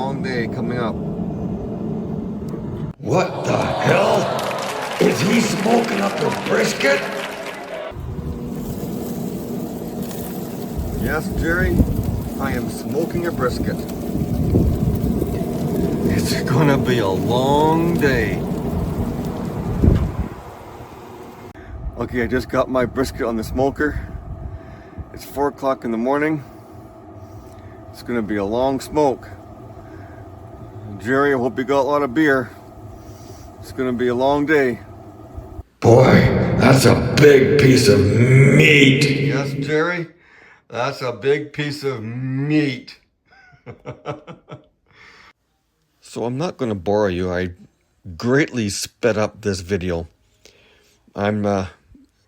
long day coming up. What the hell? Is he smoking up a brisket? Yes, Jerry, I am smoking a brisket. It's gonna be a long day. Okay, I just got my brisket on the smoker. It's 4 o'clock in the morning. It's gonna be a long smoke. Jerry, I hope you got a lot of beer. It's gonna be a long day. Boy, that's a big piece of meat. Yes, Jerry, that's a big piece of meat. So I'm not gonna bore you. I greatly sped up this video. I'm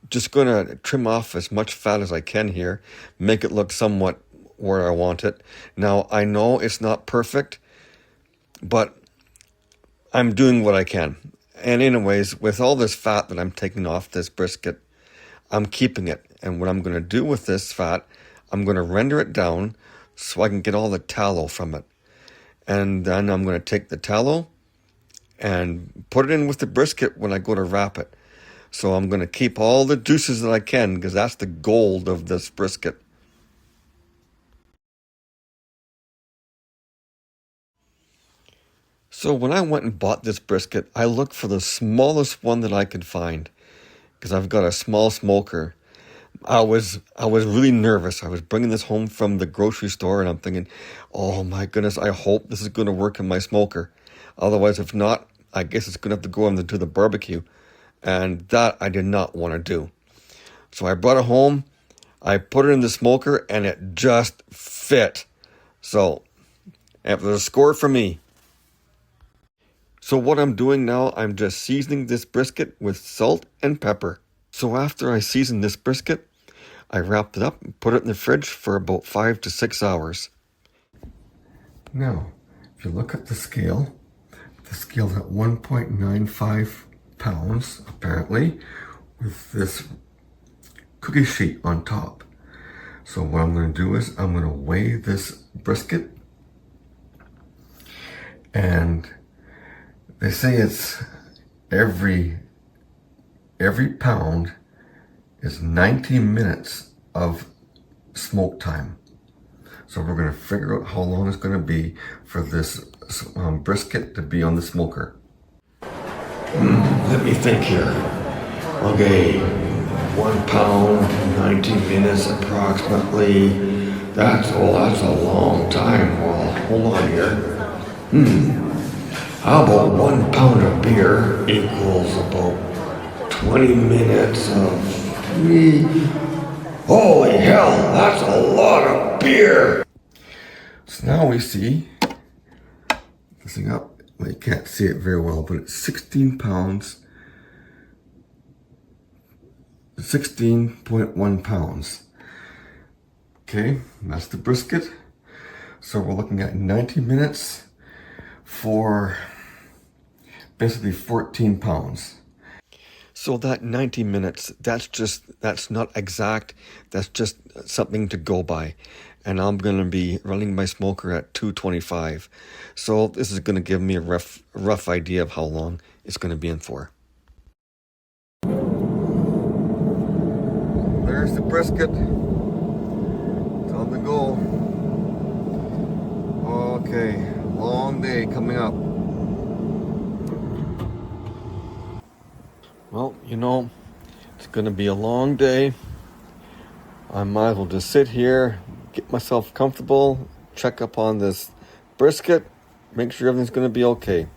just gonna trim off as much fat as I can here, make it look somewhat where I want it. Now, I know it's not perfect, but I'm doing what I can. And anyways, with all this fat that I'm taking off this brisket, I'm keeping it. And what I'm gonna do with this fat, I'm gonna render it down so I can get all the tallow from it. And then I'm gonna take the tallow and put it in with the brisket when I go to wrap it. So I'm going to keep all the juices that I can, because that's the gold of this brisket. So when I went and bought this brisket, I looked for the smallest one that I could find, because I've got a small smoker. I was really nervous. I was bringing this home from the grocery store, and I'm thinking, oh my goodness, I hope this is going to work in my smoker. Otherwise, if not, I guess it's going to have to go into the barbecue. And that I did not want to do. So I brought it home, I put it in the smoker, and it just fit. So, it was a score for me. So what I'm doing now, I'm just seasoning this brisket with salt and pepper. So after I season this brisket, I wrapped it up and put it in the fridge for about 5 to 6 hours. Now, if you look at the scale's at 1.95 pounds, apparently, with this cookie sheet on top. So what I'm going to do is I'm going to weigh this brisket, and they say it's every pound is 90 minutes of smoke time. So we're going to figure out how long it's going to be for this brisket to be on the smoker. Let me think here. Okay, 1 pound, 90 minutes approximately. That's a long time. Well, hold on here. How about 1 pound of beer equals about 20 minutes of meat? Holy hell, that's a lot of beer. So now we see this thing up. Well, you can't see it very well, but it's 16 pounds, 16.1 pounds. Okay, that's the brisket. So we're looking at 90 minutes for basically 14 pounds. So that 90 minutes, that's not exact. That's just something to go by. And I'm going to be running my smoker at 225. So this is going to give me a rough idea of how long it's going to be in for. There's the brisket. It's on the go. Okay, long day coming up. Well, you know, it's going to be a long day. I might as well just sit here, get myself comfortable, check up on this brisket, make sure everything's going to be okay.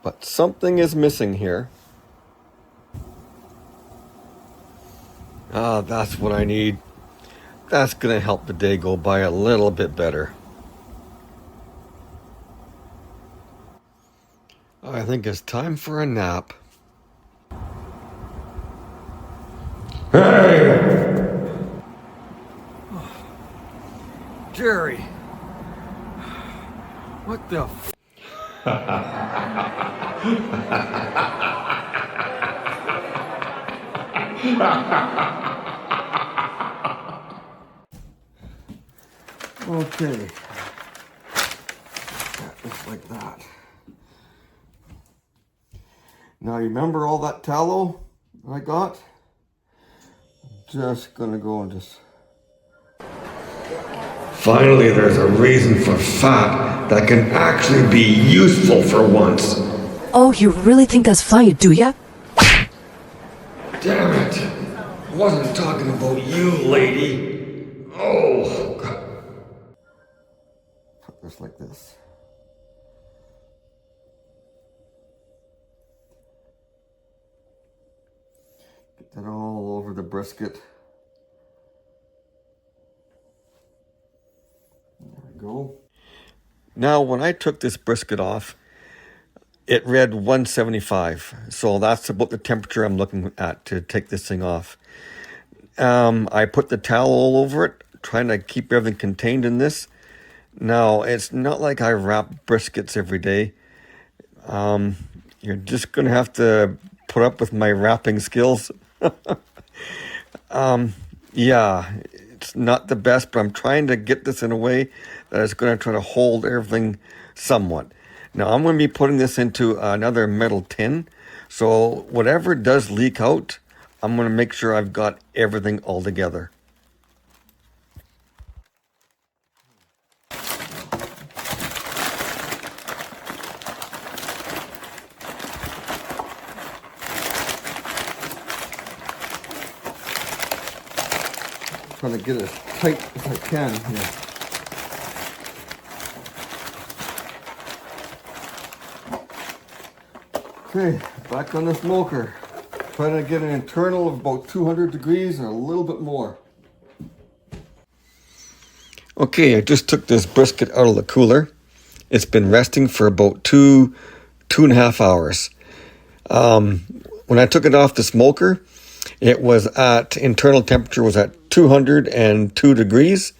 But something is missing here. Ah, that's what I need. That's going to help the day go by a little bit better. I think it's time for a nap. Hey! Jerry! What the f... Okay. just like that. Now you remember all that tallow I got? Just gonna go and just... Finally, there's a reason for fat that can actually be useful for once. Oh, you really think that's funny, do ya? Damn it! I wasn't talking about you, lady. Oh, God. Put this like this. Get that all over the brisket. There we go. Now, when I took this brisket off, it read 175. So that's about the temperature I'm looking at to take this thing off. I put the towel all over it, trying to keep everything contained in this. Now, it's not like I wrap briskets every day. You're just going to have to put up with my wrapping skills. Yeah, it's not the best, but I'm trying to get this in a way that it's going to try to hold everything somewhat. Now, I'm going to be putting this into another metal tin. So whatever does leak out, I'm going to make sure I've got everything all together. Trying to get it as tight as I can here. Okay, back on the smoker. Trying to get an internal of about 200 degrees or a little bit more. Okay, I just took this brisket out of the cooler. It's been resting for about two and a half hours. When I took it off the smoker, it was at, internal temperature was at 202 degrees.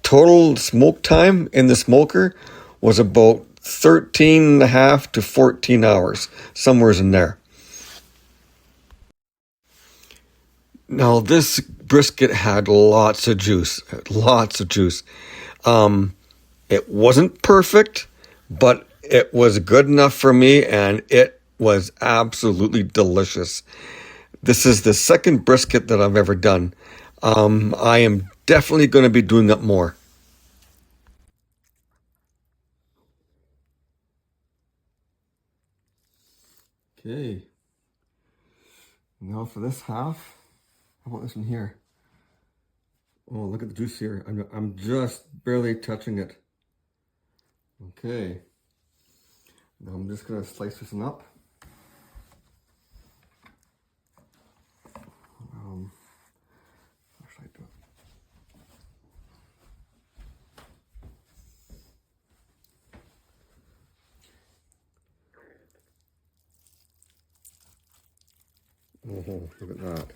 Total smoke time in the smoker was about 13 and a half to 14 hours, somewhere in there. Now this brisket had lots of juice. It wasn't perfect, but it was good enough for me, and it was absolutely delicious. This is the second brisket that I've ever done. I am definitely going to be doing it more. Okay. Now for this half, how about this one here? Oh, look at the juice here. I'm just barely touching it. Okay. Now I'm just going to slice this one up. How should I do it? Oh, look at that.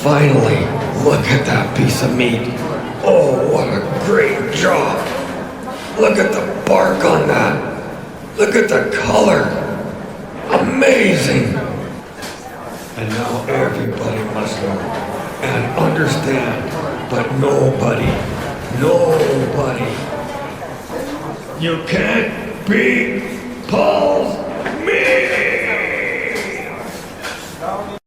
Finally, look at that piece of meat. Oh, what a great job. Look at the bark on that. Look at the color. Amazing. And now everybody must know and understand, but nobody, you can't beat Paul's meat.